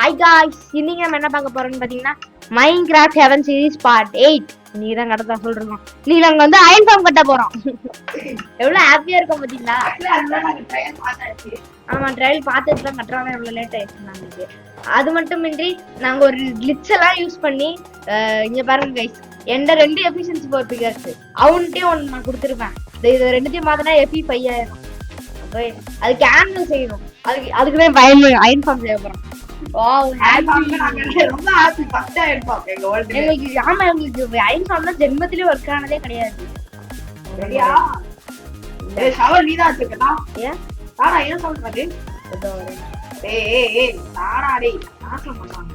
Hi guys, இன்னைக்கு நம்ம என்ன பார்க்க போறோம்னு பாத்தீங்கன்னா மைன்கிராஃப்ட் ஹெவன் சீரிஸ் பார்ட் 8. நீ தான் கடத்தா சொல்றோம். நீ நாங்க வந்து அயன் ஃபார்ம் கட்ட போறோம். எவ்வளவு ஹாப்பியா இருக்கும் பாத்தீங்களா? ஆமா, ட்ரையல் பார்த்துட்டு தான் கட்டுறாங்க. எவ்வளவு லேட் ஆயிடுச்சு நமக்கு. அது மட்டுமின்றி நாங்க ஒரு கிளிட்ச் எல்லாம் யூஸ் பண்ணி இங்க பாருங்க கைஸ், எந்த 2 எஃபிஷியன்சி பவர் பிகர்ஸ் அவன்கிட்டயும் ஒன்று நான் கொடுத்துருப்பேன். இது ரெண்டுத்தையும் மாத்தினா எஃபி 5000. அது கேண்டில் செய்யணும். அதுக்குதான் அயன் ஃபார்ம் செய்ய போறோம். வாவ், ரொம்ப ஹாப்பி. ஃபர்ஸ்ட் அயன் ஃபார்ம் எங்க வேர்ல்ட்ல. எங்களுக்கு ஆமா, எங்களுக்கு அயன் ஃபார்ம்ல ஜென்மத்திலே ஒர்க் ஆனதே கிடையாது. ரெடியா? ஷவர் நீதான் வச்சிருக்கா? ஏன் தாரா என்ன சொல்றது? ஏய் தாரா டேய் நாசம் பண்ணாங்க.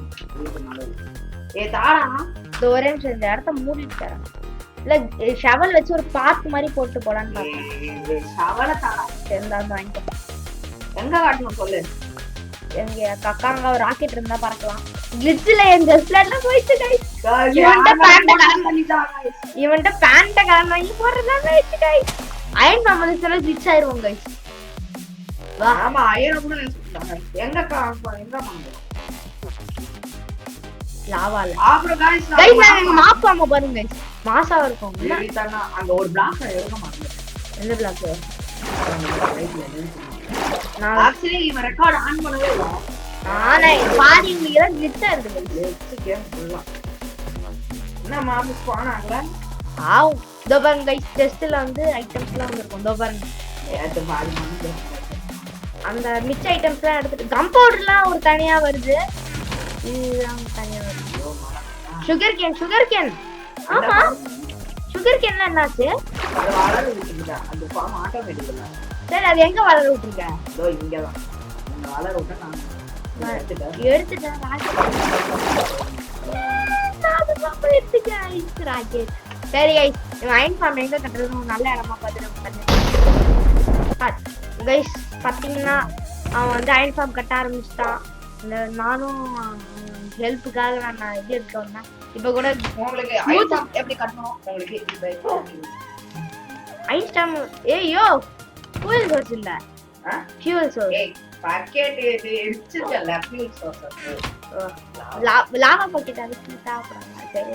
தாரா ஒரே நிமிஷம் இந்த இடத்த மூடிட்டு தரேன். இல்ல ஷவல் வச்சு ஒரு பாத் மாதிரி போட்டு போலான்னு பார்த்தேன். ஷவல தாரா சேர்ந்தாந்து வாங்கிட்டோம். எங்க காட்டணும் சொல்லு. எங்க கக்காங்க ஒரு ராக்கெட் இருந்தா பறக்கலாம். கிளிட்ச்ல என் ஜஸ்ட்லாம் போயிட்டு கைஸ். இவன்ட்ட பேண்ட கலர் வாங்கி போறதா கைஸ். கைஸ் அயன் ஃபார்மஸ்ல கிளிட்ச் ஆயிருவோம் கைஸ். ஆமா, அயன் கூட சொல்றாங்க. எங்க எங்க வாங்க லாவால. அப்புறம் गाइस நாங்க மாப் ஃபார்ம் பாருங்க கைஸ். மாசா இருக்கும். அங்க ஒரு பிளாக் இருக்க மாட்டேங்குது. என்ன பிளாக்? நான் ஆக்சுவலி இவன் ரெக்கார்ட் ஆன் பண்ணவே இல்ல. நானே பாதி உங்களுக்கு தான் கிளிட்ச் ஆயிருக்கு. லெட்ஸ் கேம் ஃபுல்லா. என்ன மாப் ஸ்பான் ஆகல? ஆவ், இதோ பாருங்க கைஸ், டெஸ்ட்ல வந்து ஐட்டம்ஸ்லாம் வந்திருக்கும். இதோ பாருங்க. அது பாதி வந்து அந்த மிச்ச ஐட்டம்ஸ்லாம் எடுத்துட்டு கம் பவுடர்லாம் ஒரு தனியா வருது. இதுதான் தனியா வருது. Sugar cane. ஆமா, சுகர் கேன்ல என்னாச்சு? அது வளர விட்டுட்டா. அந்த ஃபார்ம் ஆட்டோமேட்டிக்கா. சரி, அது எங்க வளர விட்டுருக்க? இதோ இங்க தான். இந்த வளர விட்டா நான் எடுத்துட்டேன் ராக்கெட். சரி கைஸ், அயன் ஃபார்ம் எங்க கட்டுறது நல்ல இடமா பார்த்துட்டு கைஸ். பாத்தீங்கன்னா அவன் வந்து அயன் ஃபார்ம் கட்ட ஆரம்பிச்சுட்டான். நானும் ஹெல்ப்புக்காக நான் இது எடுத்து வந்தேன். இப்ப கூட உங்களுக்கு அயன் ஃபார்ம் எப்படி கட்டணும் உங்களுக்கு இப்போ ஐன்ஸ்டாம். ஏய்யோ, ஃபியூல் சோர்ஸ் இல்ல. Fuel source. ஏய் பாக்கெட் இது எரிச்சுட்டல ஃபியூல் சோர்ஸ். லாவா பாக்கெட் அதுக்கு சாப்பிடுறாங்க. சரி,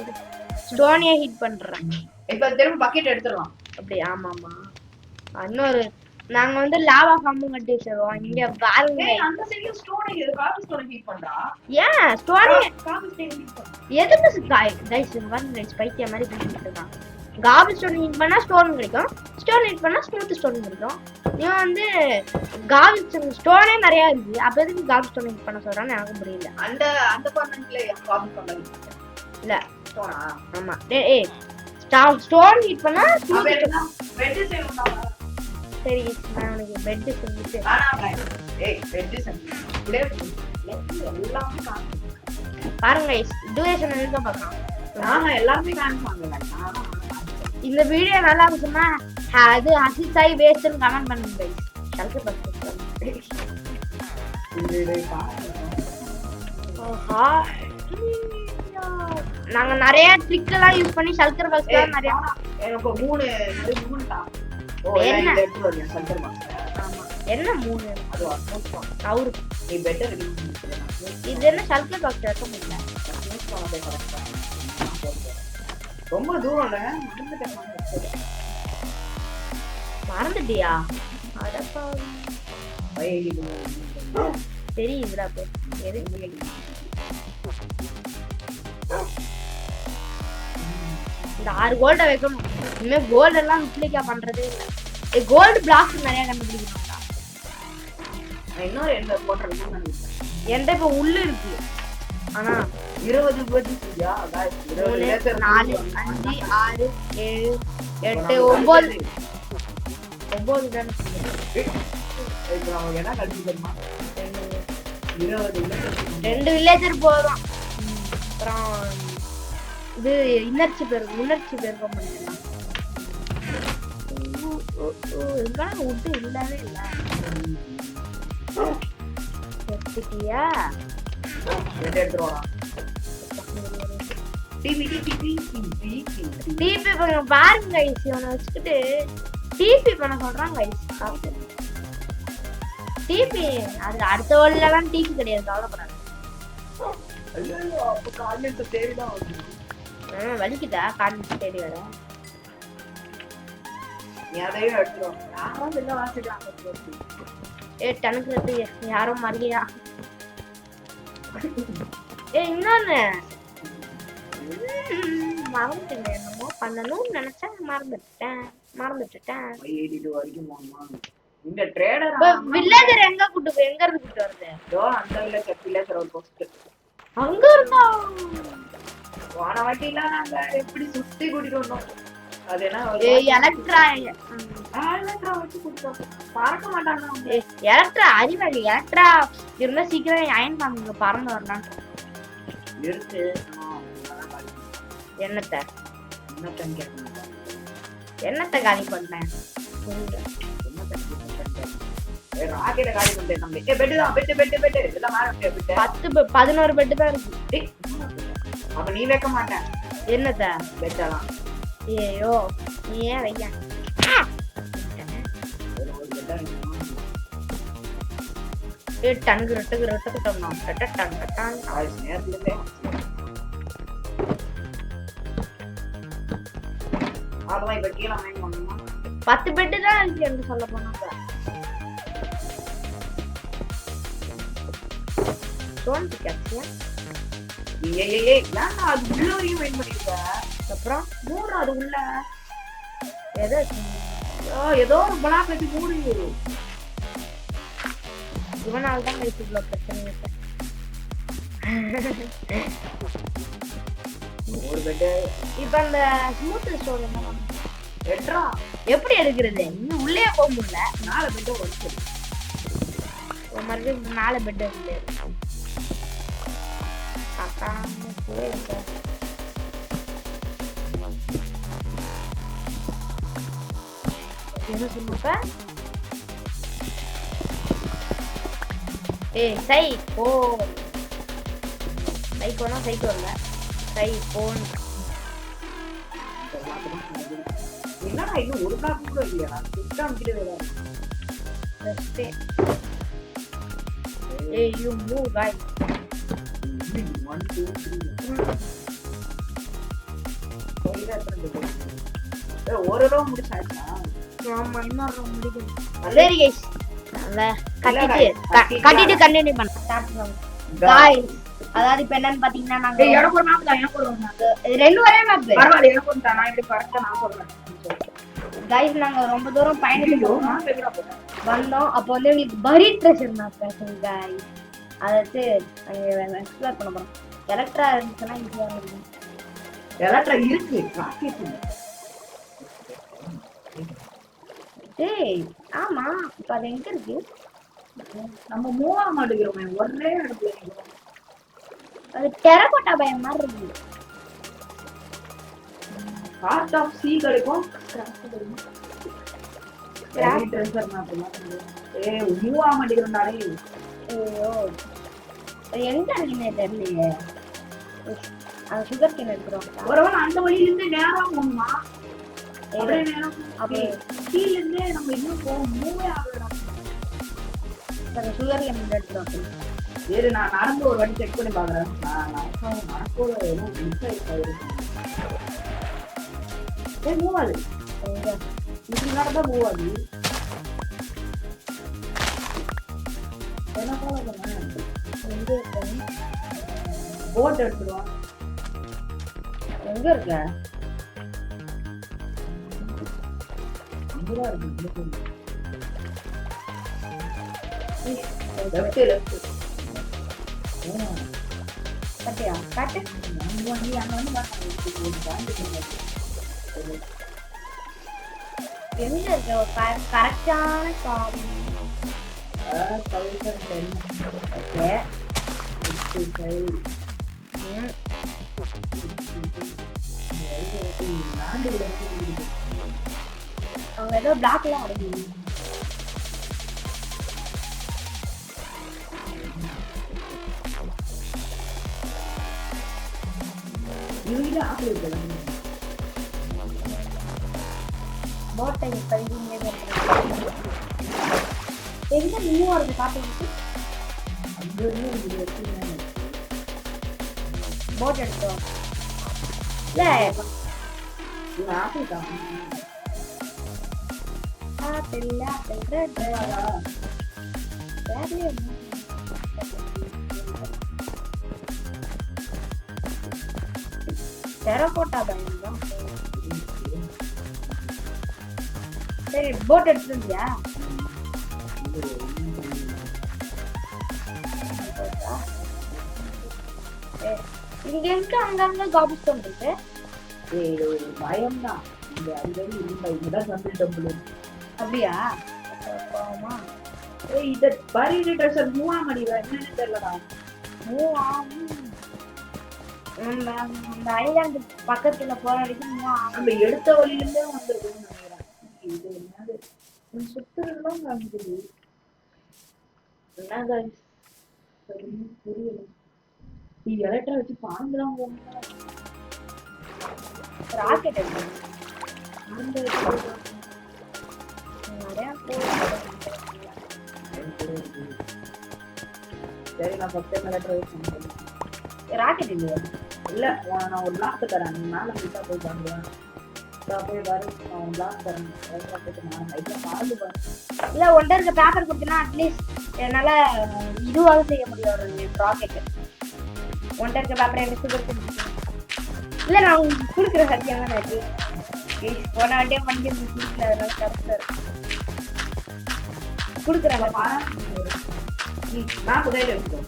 ஸ்டோனியா ஹீட் பண்றேன். இப்ப திரும்ப பக்கெட் எடுத்துறலாம். அப்படி? ஆமா ஆமா. இன்னொரு நாங்க வந்து லாவா ஃபார்ம் கட்டி வச்சிருவோம். இங்க பாருங்க. அந்த சைடுல ஸ்டோன் இது காபி ஸ்டோன் ஹீட் பண்றா. ஏன் ஸ்டோன் காபி ஸ்டோன் ஹீட் பண்றா? எதுக்கு கைஸ் வந்து கைஸ் பைத்திய மாதிரி பண்ணிட்டு இருக்கான். காபி ஸ்டோன் ஹீட் பண்ணா ஸ்டோன் கிடைக்கும், ஸ்டோன் ஹீட் பண்ணா ஸ்மூத் ஸ்டோன் கிடைக்கும். இவன் வந்து காபி ஸ்டோனே நிறைய இருக்கு. அப்ப எதுக்கு காபி ஸ்டோன் ஹீட் பண்ண சொல்றான்னு எனக்கு புரியல. அந்த கார்னர்ல காபி ஸ்டோன் இல்ல ஸ்டோனா? ஆமா. ஏய் ஸ்டோன் ஹீட் பண்ணா ஸ்மூத். பெட் செய்யணும். சரி, நான் உனக்கு பெட் செஞ்சுட்டு. ஏய் பெட் செஞ்சு அப்படியே எல்லாமே பாருங்க கைஸ், டியூரேஷன் எங்க பார்க்கலாம். நான் எல்லாமே காமிப்பாங்க. இந்த வீடியோ நல்லா இருந்துச்சுன்னா அது அசித்தாய் வேஸ்ட்னு கமெண்ட் பண்ணுங்க கைஸ். Shulker box. ஓஹா, நாங்க நிறைய ட்ரிக் எல்லாம் யூஸ் பண்ணி சல்கர் பாக்ஸ்ல நிறைய. எனக்கு மூணு தான். என்ன சல்கர் பாக்ஸ்? ஆமா. என்ன 3? அது அவரு நீ பெட்டர் ரெடி. இது என்ன சல்கர் பாக்ஸ் வைக்க முடியல. ரொம்ப தூரம் இல்ல, மறந்துட்டியா? அடப்பா, தெரியுதுடா. போ இந்த 6 கோல்ட வைக்கணும். இனிமே கோல்டு எல்லாம் மிஸ்லிக்கா பண்றதே இல்லை. கோல்டு பிளாக் நிறைய கண்டுபிடிக்கணும்டா. இன்னொரு என்ன போட்டுறேன். என்கிட்ட இப்ப உள்ள இருக்கு. ஆனா 20 பத்தி சரியா? 4 5 6 7 8 9 தான். என்ன கண்டுபிடிக்கணுமா? 2 வில்லேஜர் போதும். அப்புறம் இது உணர்ச்சி பெருக்கம் பண்ணிடலாம். இதெல்லாம் உட்டு இல்லவே இல்லை. எடுத்துட்டியா? டிபி பாருங்க கைஸ், இவனை வச்சுக்கிட்டு டிபி பண்ண சொல்றாங்க கைஸ். டிபி அது அடுத்த வேர்ல்ட்ல டிபி கிடையாது, கவலைப்படாது. ஐயோ அப்ப காலேஜ் தேடிதான் வந்து வலிக்குதா காலேஜ் தேடி வர நீ அதையும் எடுத்துருவோம் யாரும் வெளில வாசிக்கிறாங்க டனுக்கு யாரும் மறியா இன்னொன்னு மறந்துட்டேன் என்னமோ பண்ணணும்னு நினைச்சேன் மறந்துட்டேன் ஏறிட்டு வரைக்கும் போகணுமா இந்த ட்ரேடர் வில்லேஜர் எங்க எங்க இருந்து கூட்டு வருது ஏதோ அந்த வில்லேஜர் ஒரு போஸ்ட் அங்க இருந்தா போன வாட்டிலாம் நாங்க எப்படி சுத்தி கூட்டிட்டு வந்தோம் அது என்ன எலக்ட்ரா வச்சு கூட்டிட்டு பறக்க மாட்டாங்க எலக்ட்ரா அறிவாளி எலக்ட்ரா இருந்தா சீக்கிரம் அயன் பாம்புங்க பறந்து வரலாம் இருக்கு என்னத்தை கேட்கணும் என்னத்தை காலி பண்ணேன் ராக்கெட்ட காலி பண்ணிட்டேன் நம்ம பெட்டு தான் பெட்டு இதெல்லாம் மாற பெட்டு 11 பெட்டு தான் இருக்கு அப்ப நீ வைக்க மாட்டேன் என்னத்த பெட்டெல்லாம் ஐயோ நீ ஏன் வைக்க டனுக்கு ரெட்டுக்கிட்டோம்னா நேரத்துல அதான் இப்ப கீழே வாங்கி பண்ணணுமா 10 பெட்டு தான் இருக்கு என்று சொல்ல போனாங்க சோன் பிக்காச்சியா ஏன் அது உள்ள வரையும் வெயிட் பண்ணிருக்க அப்புறம் மூணு அது உள்ள ஏதோ ஒரு பிளாக் வச்சு மூடு இவனால தான் இவ்வளோ பிரச்சனை ஒரு பெட்டு இப்ப அந்த ஸ்மூத் ஸ்டோன் எட்ரா எப்படி எடுக்கிறது இன்னும் உள்ளே போக முடியல 4 பெட்டு ஒன்று மறுபடியும் 4 பெட் இல்லை என்ன சொல்லுப்ப சை போ சைக்கோனா சைக்கோ இல்ல சை போன் என்னடா இன்னும் ஒரு பிளாக் கூட இல்லையா சிஸ்டம் கிட்ட வேற you move guys 1 2 3 ஒரு ரோ முடிச்சாச்சா ஆமா இன்னொரு முடிக்கணும் சரி गाइस நல்லா கட்டிட்டு கண்டினியூ பண்ணலாம் ஸ்டார்ட் பண்ணுங்க गाइस அதாவது இப்ப என்னன்னு பாத்தீங்கன்னா நாங்க எனக்கு ஒரு மேப் தான் எனக்கு ஒரு மேப் ரெண்டு ஒரே மேப் பரவாயில்லை எனக்கு ஒரு நான் இப்படி கரெக்ட்டா நான் சொல்றேன் गाइस நாங்க ரொம்ப தூரம் பயணிச்சோம் நான் எங்கடா போறேன் வந்தோம் அப்போ வந்து உங்களுக்கு பரி ட்ரெஷர் மேப் பேசுங்க गाइस அதாவது அங்க எக்ஸ்ப்ளோர் பண்ண போறோம் எலக்ட்ரா இருந்துச்சுன்னா ஈஸியா இருக்கும் எலக்ட்ரா இருக்கு ராக்கெட் டேய் ஆமா இப்ப அது எங்க இருக்கு நம்ம மூவ் ஆக மாட்டேங்கிறோமே ஒரே இடத்துல நிக்கிறோம் அது டெரகோட்டா பயம் மாதிரி இருக்கு ஹார்ட் ஆஃப் சீ கிடைக்கும் ட்ரெஷர் மேப் மூவ் ஆக மாட்டேங்கிறோம்டா டேய் ஐயோ அது எங்க இருக்குன்னே தெரியலையே அந்த சுகர் கேன் எடுக்கிறோம் ஒருவன் அந்த வழியில இருந்து நேரா போகணுமா அப்படியே நேரா அப்படியே கீழ இருந்து நம்ம இன்னும் மூவே ஆகலாம் அந்த சுகர் கேன் எடுக்கிறோம் சரி நான் நடந்து ஒரு வாட்டி செக் பண்ணி பாக்குறேன் நான் நடக்கோட ஏதோ மிஸ் ஆயிருக்கு மூவ் ஆகுது இப்படி நடந்தா மூவ் ஆகுது என்ன ஃபாலோ பண்ண எங்க இருக்கு போட் எடுத்துருவான் எங்க இருக்க அங்கதான் இருக்கு லெஃப்ட் லெஃப்ட் கட்டியா காட்டு அங்க வந்து எங்க இருக்க ஒரு கரெக்டான காம் ஓகே அவங்க ஏதோ பிளாக்லாம் அடையுது போட்டை எங்க நியூ வருது காட்டு அங்க இருந்து போட் எடுத்தோம் இல்ல இது ஆப்பிள் தான். ஆப்பிள் டெரகோட்டா தான். சரி போட் எடுத்துட்டியா? இங்க இருக்கு அங்கங்க காபிஸ்டோன் இருக்கு. இது ஒரு பயம்தான். இந்த அடிக்கடி இந்த இங்கதான் வந்துட்டோம் போல. அப்படியா? ஆமா. இத பரிடு ட்ரெஸ் மூவா மடிவா என்னன்னு தெரியலடா. அந்த ஐலாண்டு பக்கத்துல போற வரைக்கும் நம்ம எடுத்த வழியிலே வந்திருக்கோம்னு நினைக்கிறேன். இது என்னது சுத்துறதுலாம் காமிக்குது. என்னங்க புரியல. எலக்ட்ரா வச்சு பாம்புலாம் போகணும். ராக்கெட் சரி நான் ஃபர்ஸ்ட் எலக்ட்ரா யூஸ் பண்ணுறேன். ராக்கெட் இல்லையா? இல்ல நான் ஒரு லாக் தரேன். நீ மேல கிட்ட போய் பாருங்க. போய் பாரு நான் லாக் தரேன். நான் லைட்டா மறந்து பாரு. இல்ல ஒன்றை இருக்க பேப்பர் கொடுத்தனா அட்லீஸ்ட் என்னால இதுவாக செய்ய முடியும் ஒரு ராக்கெட். ஒன்றை இருக்க பேப்பர் எடுத்து கொடுத்து இல்ல நான் உங்களுக்கு கொடுக்குற சத்தியம் தான் இருக்கு. போன வாட்டியே பண்ணி கொடுக்கல அதனால கரெக்டா கொடுக்குறேன். நான் புதையில வச்சுக்கோ.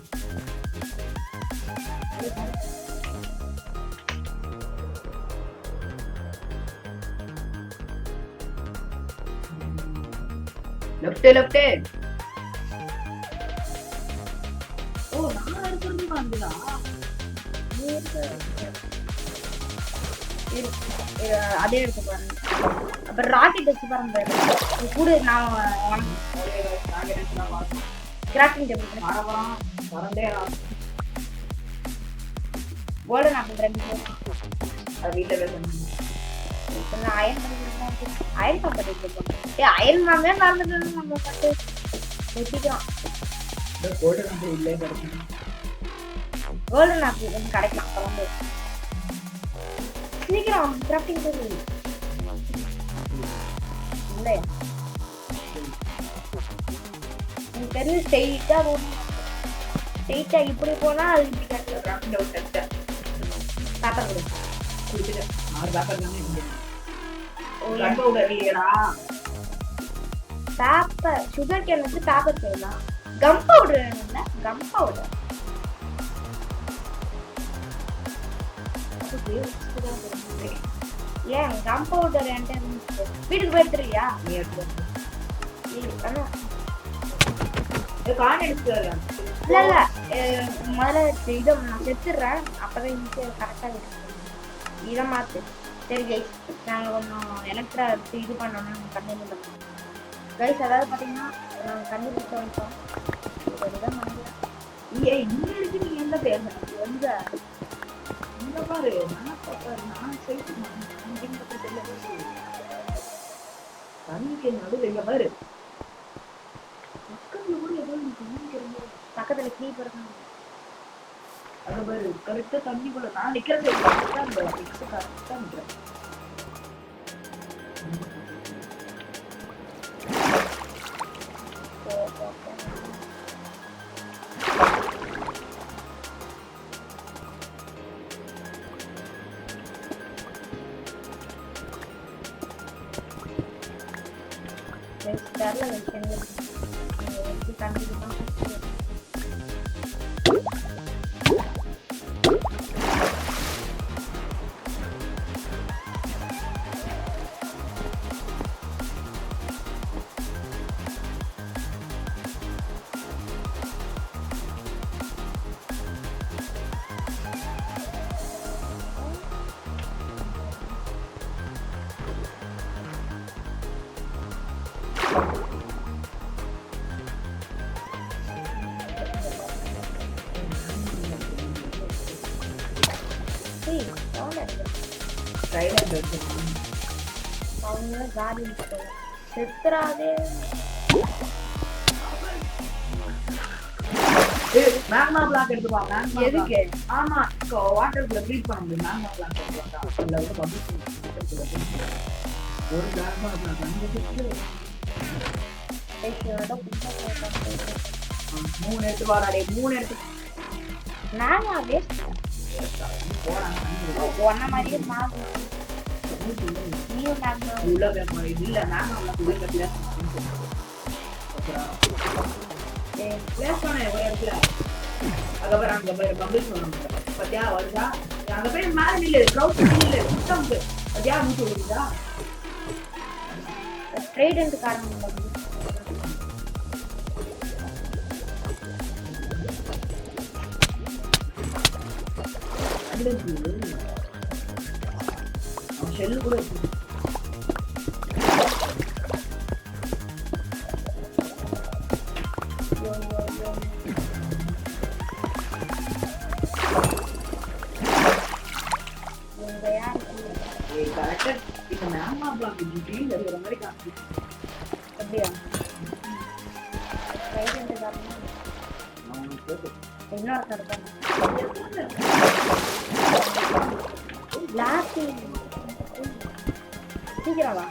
லெஃப்ட் ஓ நான் இருக்கிறது வந்துடா. அதே எடுத்து பாருங்க. அப்புறம் ராக்கெட் வச்சு பாருங்க கூட. நான் கிராஃப்டிங் டேபிள் வரண்டே கோல்டன் ஆப்பிள் 2 அது வீட்டில் அயன் பண்ணி அயன் பண்ணிருக்கோம். அயன் மாமே மறந்துட்டு நம்ம பட்டு வச்சுக்கலாம். கோல்டன் ஆப்பிள் இல்லே கிடைக்கும். கோல்டன் ஆப்பிள் கொஞ்சம் கிடைக்கலாம். குழம்பு சீக்கிரம் கிராஃப்டிங் டேபிள் இல்லை எனக்கு தெரிஞ்சு ஸ்ட்ரெயிட்டா போகணும். ஸ்ட்ரெயிட்டா இப்படி போனா அது இப்படி கிடைக்கும். Grafting table கிடைச்சேன். பேப்பர் கொடு குடிச்சிட்டேன். 6 பேப்பர் தானே இருந்தது. கன் பவுடர் இல்லையடா. பேப்பர் சுகர் கேன் வச்சு பேப்பர் செய்யலாம். கம் பவுடர் வேணும்ல? கம் பவுடர் ஏன் கம் பவுடர் என்கிட்ட வீட்டுக்கு போய் எடுத்துருவியா? நீ எடுத்து கான் எடுத்து இல்ல இல்ல முதல்ல இதை நான் செத்துடுறேன். அப்பதான் ஈஸியா கரெக்டா இதை மாத்து. சரி கைஸ் நாங்கள் கொஞ்சம் எலக்ட்ரா எடுத்து இது பண்ணோம்னா கண்டினியூ பண்ணுவோம் கைஸ். அதாவது பார்த்தீங்கன்னா நாங்கள் கண்டினியூ பண்ணிட்டோம். இதுதான் பண்ணுறேன். இங்க இருக்கு. நீங்க எந்த பேர் எங்க இங்க பாரு. நான் தண்ணிக்கு நடுவில் இங்க பாரு. பக்கத்துல கூட ஏதோ பக்கத்துல கீப் இருக்காங்க. அது பாரு கரெக்டா தண்ணிக்குள்ள நான் நிக்கிறது கரெக்டா நிக்கிறேன். காலி செத்துறாதே. மேக்மா பிளாக் எடுத்துப்பா மேக்மா எதுக்கு? ஆமா வாட்டருக்குள்ள ப்ரீட் பண்ண முடியும் மேக்மா பிளாக் எடுத்துப்பா அதுல வந்து பபிள்ஸ் ஒரு மேக்மா பிளாக் அங்க இருக்கு 3 எடுத்து வாடாடே 3 எடுத்து நானா வேஸ்ட் போறாங்க ஒன்ன மாதிரியே மாறு நீயும் நாங்க உள்ள போய் இல்ல மேக்மா பிளாக் உள்ள பிளேஸ் பிளேஸ் பண்ண ஒரு இடத்துல அதுக்கப்புறம் அங்க போய் பபிள்ஸ் பண்ணணும் பத்தியா வருதா அங்க போய் மேல நில்லு க்ரௌட் நில்லு சுத்தம் பத்தியா மூச்சு விடுதா ட்ரைடன்ட் காரணம் அவன் ஷெல்லு கூட இருக்கு கரெக்டா இந்த மேக்மா பிளாக் டீல் வருகிற மாதிரி காமிச்சு அப்படியா ட்ரைடன்ட் காரணம் இன்னொரு கருத்து லாஸ்ட் சீக்கிரம் வா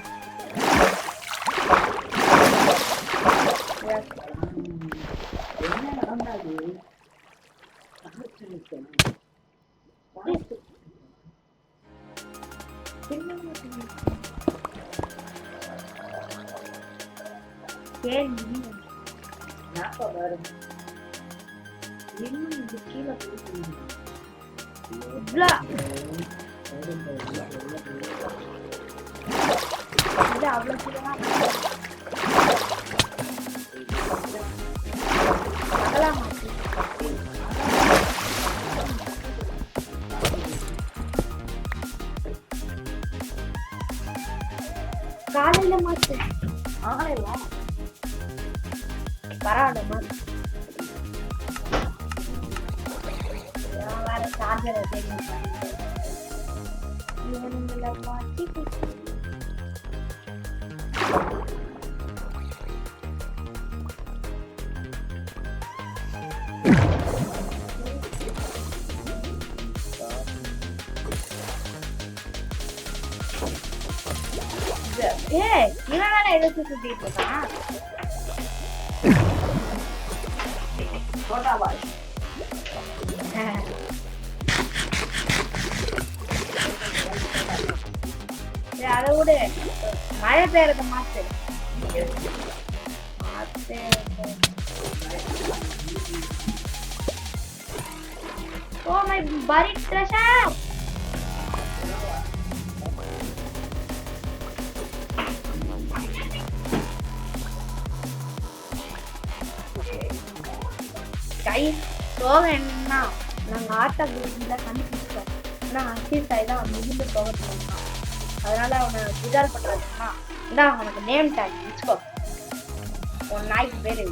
என்ன நடந்தாது கீழே அவ்வளவு சீக்கிரமா காலையில மாத்து ஆகலையா பரவாயில்ல மாத்து வேற சார்ஜரை தெரியும் இவனுங்களை மாத்தி இவனால எதிர்த்து சுத்திட்டு இருக்கான் அதை விட மழை பெய்யறத மாத்து Oh my buried treasure! Guys, சோகம் என்னன்னா நாங்க ஆட்டா குரூப்ல கண்டுபிடிச்சோம் நான் அசீஸ் ஆகி தான் மிகுந்த சோகத்தை பண்ணான் அதனால அவனை விசால் பண்றதுன்னா இந்தா அவனுக்கு நேம் டேக் வச்சுக்கோ உன் நாய்க்கு பேரு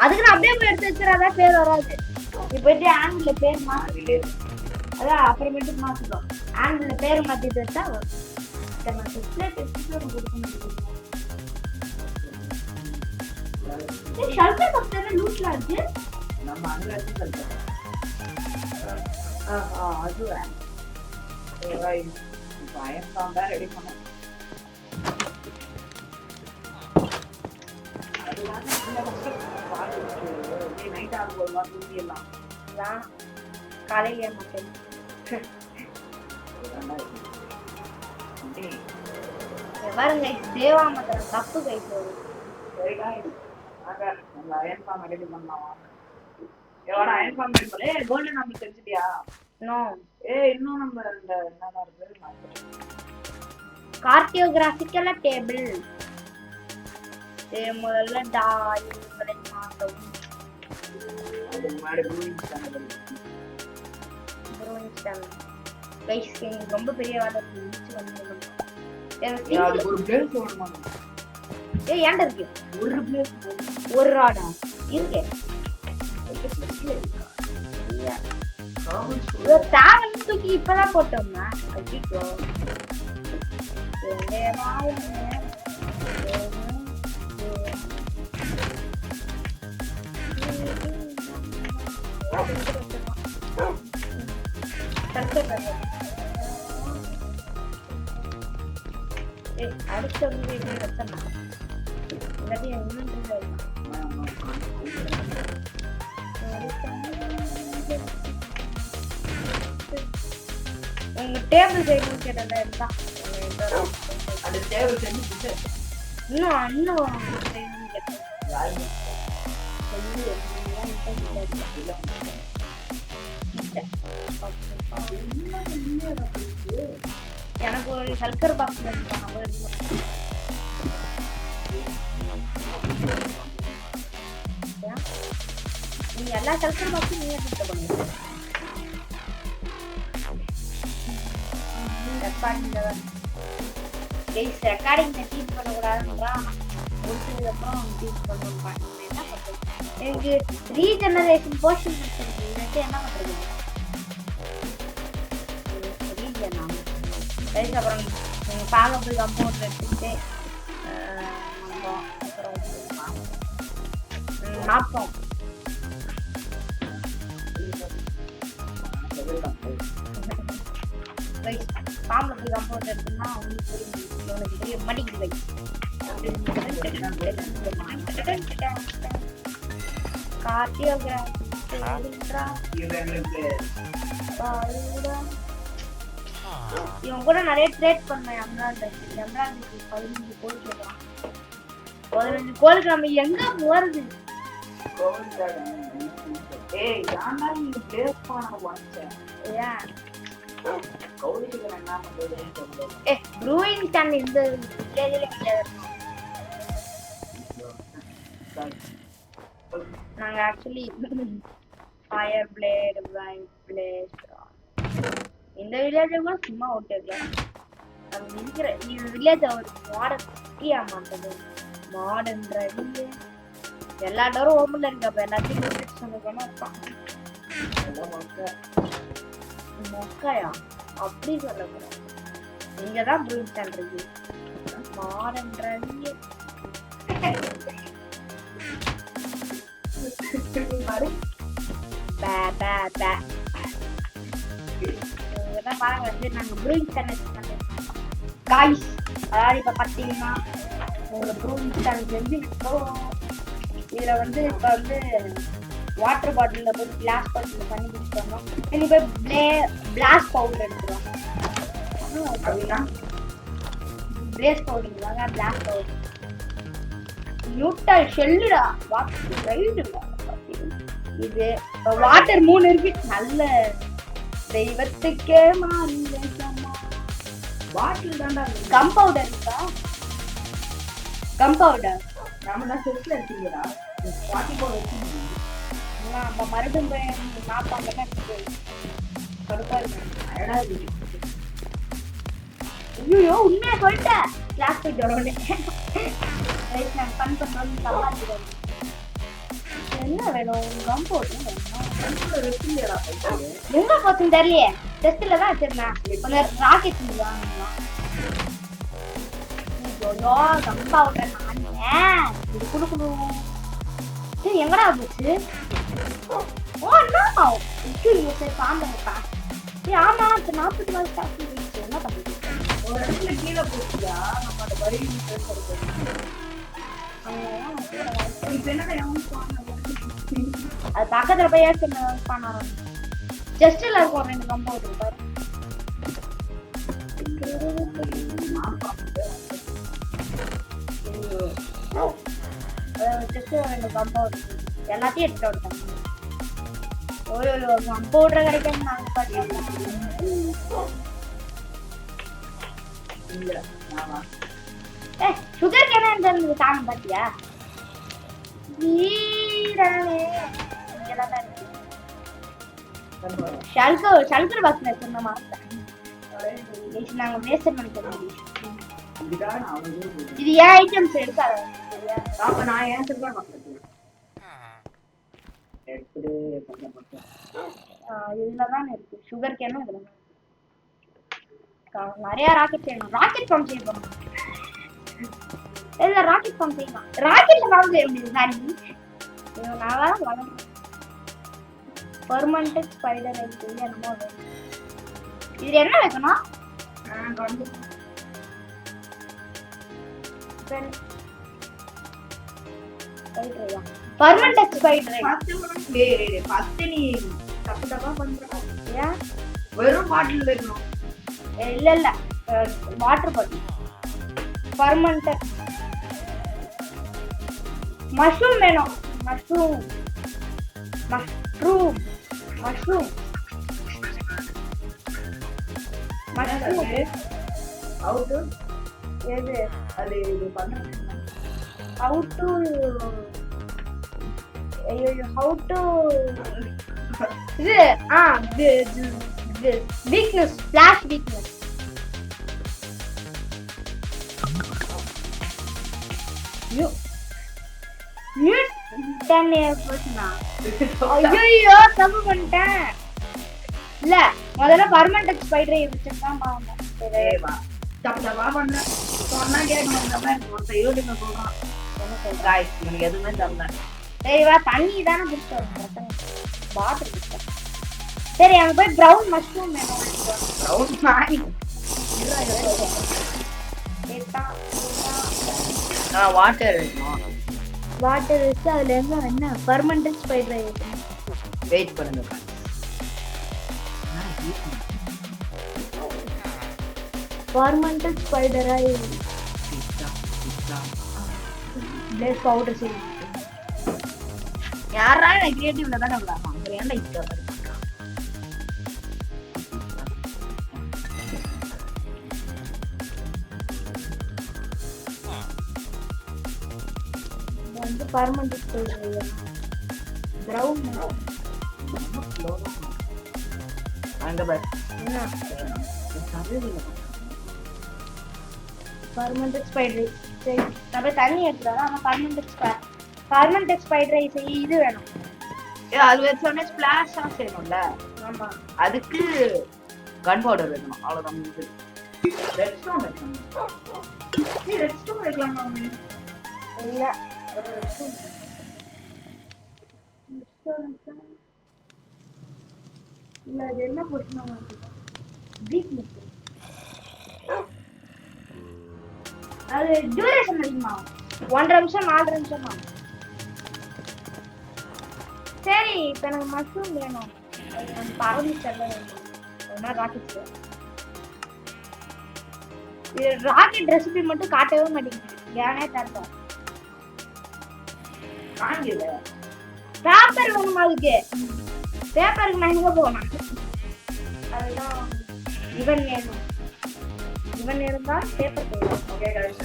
அதுக்கு நான் அப்படியே போய் எடுத்து வச்சுறாதான் பேர் வராது நீ போயிட்டு ஆண்ட்ல பேர் மாத்திட்டு அதான் அப்புறமேட்டு மாத்திட்டோம் ஆண்ட்ல பேர் மாத்திட்டு வச்சா ஷல்டர் பக்கத்துல லூட்ல இருக்கு நம்ம அங்க வச்சு சொல்றோம் அதுவே பயம் தான் ரெடி பண்ணோம் நைட் ஆகும் ஒரு மாதிரி தூங்கிடலாம் காலையிலேயே மாட்டேன் பாருங்க தேவா மாத்திர தப்பு கை போகுது நம்ம அயன் ஃபார்ம் ரெடி பண்ணலாம் எவ்வளோ அயன் ஃபார்ம் ரெடி பண்ணல கோல்டு நம்ம தெரிஞ்சிட்டியா இன்னும் நம்ம இந்த என்னமா இருக்கு கார்டியோகிராபிக்கல் டேபிள் முதல்ல டாய்களை மாத்தவும் அதுக்கு முன்னாடி ப்ரூயிங் ஸ்டாண்டர்ட் ரொம்ப பெரிய வேலை அதுக்கு ஒரு பிளேஸ் வேணுமா ஏன்டா இருக்கு ஒரு பிளேஸ் ஒரு ராடா இருக்கு தேவன் தூக்கி இப்பதான் போட்டோம்னா ஐயோ அடுத்த வீடியோ வச்சேன் உங்க டேபிள் செய்யணும் கேட்டதா இருந்தா அந்த டேபிள் செஞ்சு இன்னும் செய்யணும்னு கேட்டேன். எனக்கு ஒரு சல்கர் பாக்ஸ் நீங்க எல்லா சல்கர் பாக்ஸும் நீங்க எடுத்து பண்ணுங்க. ரெக்கார்டிங் டீச் பண்ணக்கூடாதுன்றா முடிச்சதுக்கப்புறம் டீச் பண்ணுவாங்க. என்ன பண்றது? எனக்கு ரீஜெனரேஷன் போர்ஷன் இருக்கு. என்ன பண்றது? அப்புறம் பாகப்பு கம்பவுண்ட் எடுத்துக்கிட்டு அப்புறம் நாப்பம் பாம்பு கம்பவுண்ட் எடுத்தோம்னா அவங்களுக்கு பெரிய மடிக்குது வை இவன் கூட நிறைய ட்ரேட் பண்ணேன். எம்ராய்டரி 15 கோல் சொல்றான். 15 கோலுக்கு நம்ம எங்க போறது? நாங்க actually fire blade white blade இந்த வில்லேஜ் கூட சும்மா ஓட்டிருக்கலாம். நம்ம இருக்கிற இந்த வில்லேஜ் ஒரு மாடர்ன் மாட்டது மாடர்ன்றது எல்லா டோரும் ஓப்பன்ல இருக்கு. அப்ப எல்லாத்தையும் சொன்னதுன்னா மொக்கையா அப்படி சொல்லக்கூடாது. இங்கதான் ப்ரூவ் பண்றது மாடர்ன்றது பே பே பே பாருங்க வந்து நாங்க ப்ரூயிங் டேங்க் காய்ஸ். அதாவது இப்ப பாத்தீங்கன்னா ஒரு ப்ரூயிங் டேங்க் வந்து இதுல வந்து இப்ப வந்து வாட்டர் பாட்டில போய் கிளாஸ் பாட்டில தண்ணி குடிச்சோம். இப்ப பிளாஸ் பவுடர் எடுத்துருவோம். அப்படின்னா பிளேஸ் பவுடர் தாங்க பிளாஸ் பவுடர் நியூட்டல் ஷெல்லுடா வாட்டர் ரைடு. இது வாட்டர் 3 இருக்கு. நல்ல தெய்வத்துக்கே மாறில பாட்டில் தான்டா. கம்பவுடர் இருக்கா? கம்பவுடர் நாம தான் செட்ல இருக்கீங்கடா. பாட்டி போல இருக்கீங்க. அப்ப மறுபடியும் போய் நாப்பாங்க கடுப்பா இருக்கு. ஐயோ உண்மையா சொல்லிட்டேன். கிளாஸ் போயிட்டு வரேன். நான் ஃபன் பண்றோம். சமாளிக்கிறோம். என்ன வேணும்? கம்பவுடர் எங்க போச்சுன்னு தெரியலையே. டெஸ்ட்ல தான் வச்சிருந்தேன். கொஞ்சம் ராக்கெட் கம்பவுடர் நானே இது குடுக்கணும். எங்கடா போச்சு? சரி பாம்பா. ஆமா 40 நாள் சாப்பிட்டு என்ன பண்ணிட்டு ஒரு இடத்துல கீழே போச்சுயா. நம்ம அந்த வரி அது பக்கத்துல போய் பண்ண ஜஸ்ட்ல இருக்கும் 2 கம்பவுண்ட் பாரு. ஜஸ்ட் 2 கம்பவுண்ட் எல்லாத்தையும் எடுத்துட்டு வந்துட்டாங்க. ஒரு கம்பவுண்டர் கிடைக்கும். நாங்க சுகர் கேன இருந்தது தாங்க பாத்தியா? ஷல்கர் பாக்ஸ்ல சொன்ன மாட்டேன். நாங்க வேஸ்ட் பண்ணிக்கிறோம். இது ஏன் ஐட்டம்ஸ் எடுக்காத. அப்ப நான் ஏன் சொல்றேன் இதுலதான் இருக்கு. சுகர் கேனும் இதுல நிறைய ராக்கெட் செய்யணும். ராக்கெட் பம்ப் செய்யணும். இல்ல ராக்கெட் பம்ப் செய்யலாம். ராக்கெட்ல வாங்க செய்ய முடியும். சாரி நான் வளர்றேன். பெர்மனன்ட் ஸ்பைடர் ஐஸ் என்னமோ இது என்ன வைக்கணும் பெர்மனன்ட் ஸ்பைடர் பத்து நீ தப்பு தப்பா பண்ற ஏன் வெறும் பாட்டில் வைக்கணும் இல்ல வாட்டர் பாட்டில் பெர்மனன்ட் மஷ்ரூம் வேணும் mushroom mushroom mushroom mushroom out எது அது இது பண்ண how to how to weakness flash weakness mute 10% ஐயோ தப்பு பண்ணிட்டேன் இல்ல முதல்ல பர்மனன்ட் ஸ்பைடரை வச்சிருக்கான் ஏவா தப்பு தப்பா பண்ற சொன்னா கேட்கணும் ஒருத்த யூடியூப்ல சொல்றான் गाइस எனக்கு எதுவுமே தரல சரி வா தண்ணி தானே குடிச்சோம் வாட்டர் குடிச்சோம் சரி அங்க போய் பிரவுன் மஷ்ரூம் வேணும் பிரவுன் மாரி வாட்டர் வேணும் வாட்டர் வச்சு அதுல என்ன பெர்மனன்ட் ஸ்பைடர் வெயிட் பண்ணுங்க பெர்மனன்ட் ஸ்பைடர் ஐ பிளேஸ் பவுடர் சரி யாரா நான் கிரியேட்டிவ்ல தான விளையாடுறான் ஏன்டா இஷ்ட மாதிரி வந்து பெர்மனன்ட் ஸ்பைடர் பிரவுன் அங்க பாரு என்ன பெர்மனன்ட் ஸ்பைடர் சரி நம்ம தண்ணி எடுத்துறோம் ஆனா பெர்மனன்ட் ஸ்பைடர் இது வேணும் அது வெச்சோனே ஸ்பிளாஷ் ஆ செய்யணும்ல ஆமா அதுக்கு கன் பவுடர் வைக்கணும் அவ்வளவுதான் முடிஞ்சது ரெட்ஸ்டோன் வைக்கணும் நீ ரெட்ஸ்டோன் வைக்கலாமா இல்ல இல்ல அது என்ன போட்டுனா வீக்னஸ் அது டியூரேஷன் அதிகமா 1.5 நிமிஷம் 4 நிமிஷம் ஆகும் சரி இப்ப எனக்கு மஷ்ரூம் வேணும் அது பறந்து செல்ல வேணும் ஒன்னா ராக்கெட் இது ராக்கெட் ரெசிபி மட்டும் காட்டவே மாட்டேங்குது ஏனே தெரியல காஞ்சல பேப்பர் வேணுமா அதுக்கு பேப்பருக்கு நான் எங்க போகணும் அதுதான் இவன் வேணும் இவன் இருந்தா பேப்பர் போயிடும் ஓகே गाइस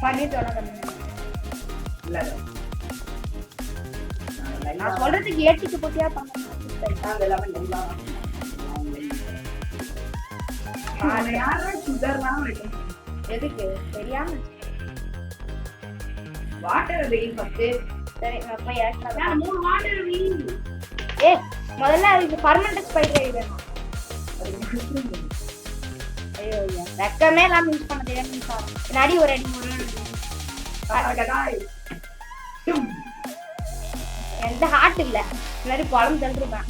பண்ணிட்டோட இல்ல நான் சொல்றதுக்கு ஏட்டிக்கு போட்டியா பண்ணணும் நாங்க எல்லாமே நல்லா நான் யாரோ சுகர்லாம் வைக்கணும் எதுக்கு தெரியாம வாட்டர் வெயில் ஃபர்ஸ்ட் சரி நான் போய் ஏற்றேன் நான் 3 வாட்டர் வெயில் முதல்ல அதுக்கு பர்மனன்ட் ஸ்பைடர் வேணும் ஐயோ ஐயா ரெக்கமே எல்லாம் யூஸ் பண்ண தெரியாம நடி ஒரு அடி எந்த ஹார்ட் இல்ல முன்னாடி குழம்பு தள்ளிருப்பேன்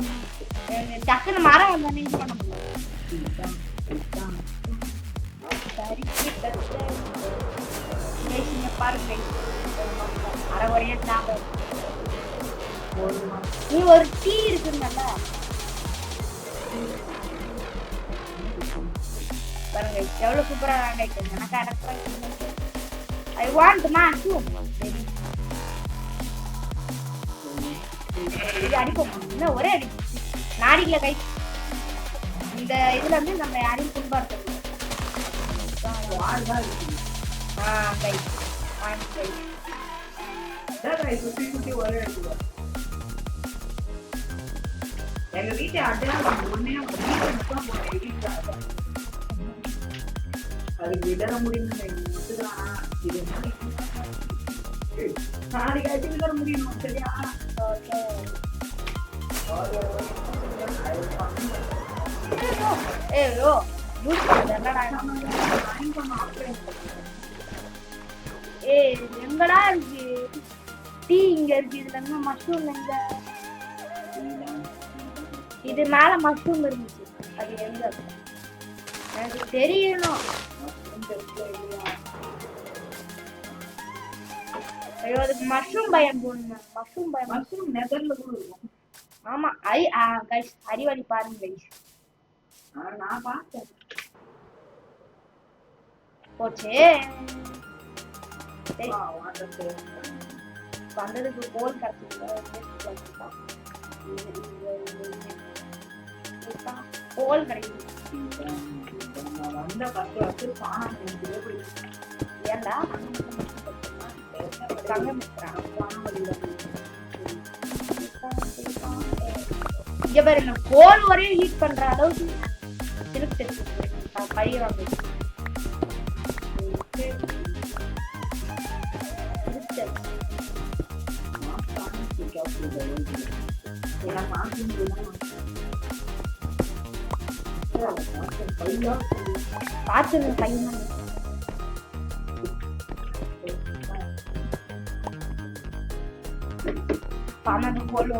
டக்குன்னு மரம் வந்தானே யூஸ் பண்ண முடியும் பாருங்க அரை வரையா சாப்பிட நீ ஒரு டீ இருக்குங்கல்ல பாருங்க எவ்வளவு சூப்பரா வாங்கிட்டு எனக்கு எனக்கு ஐ வாண்ட் மஷ்ரூம் இது அடிப்போம் இன்னும் ஒரே அடி நாடிக்கல கை இந்த இதுல வந்து நம்ம யாரையும் புண்பாடுத்தணும் கை கை சுத்தி சுத்தி ஒரே அடிக்குவா எங்க வீட்டை அட்டையா ஒன்னே அது விடற முடியும் இது நாளைக்கு அடி விடற முடியும் சரியா ஏயோ எங்கடா இருக்கு டீ இங்க இருக்கு இதுல என்ன மஷ்ரூம் எங்க இது மேல மஷ்ரூம் இருந்துச்சு. அது எங்க எனக்கு தெரியணும். ஐயோ அதுக்கு மஷ்ரூம் பயம் போடணும். மஷ்ரூம் பயம். மஷ்ரூம் நெதர்ல கூட இருக்கும். ஆமா கைஸ் அறிவாளி பாருங்க கைஸ். நான் பார்த்தேன். போச்சே. சரி வந்ததுக்கு கோல் கிடைச்சிருக்கா. கோல் கிடைக்குது. வந்த 10 வருஷம் பானம் ஏன்டா இங்க பாருங்க கோல் ஒரே ஹீட் பண்ற அளவுக்கு இருக்கு. பழைய வாங்க பார்த்து பையன் பன்னெண்டு கோல்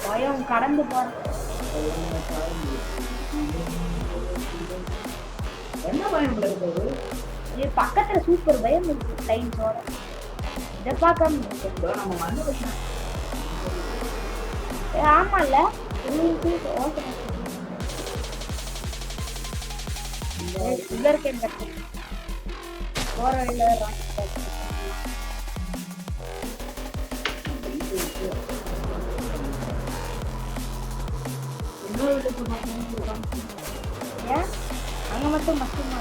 பயம் கடந்து போற. என்ன பயம் இருக்குது? இது பக்கத்துல சூப்பர் பயம் இருக்கு. டைம்ஸோட இதை பார்க்காம நம்ம மண்ணு வச்சோம். ஆமால சுகர் கேன் கட்டு போற வழியில ஏன் அங்க மட்டும் மஷ்ரூம்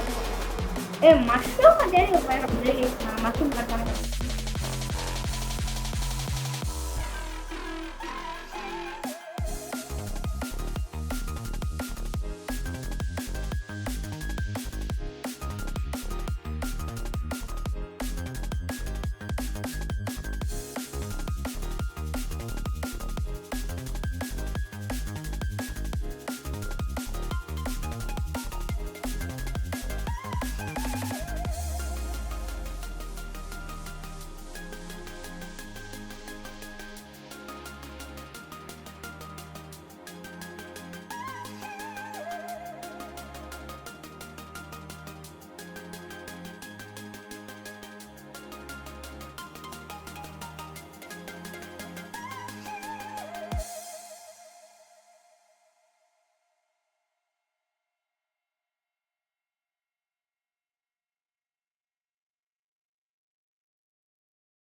மஷ்ரூம் மஷ்ரூம் கட்டாங்க.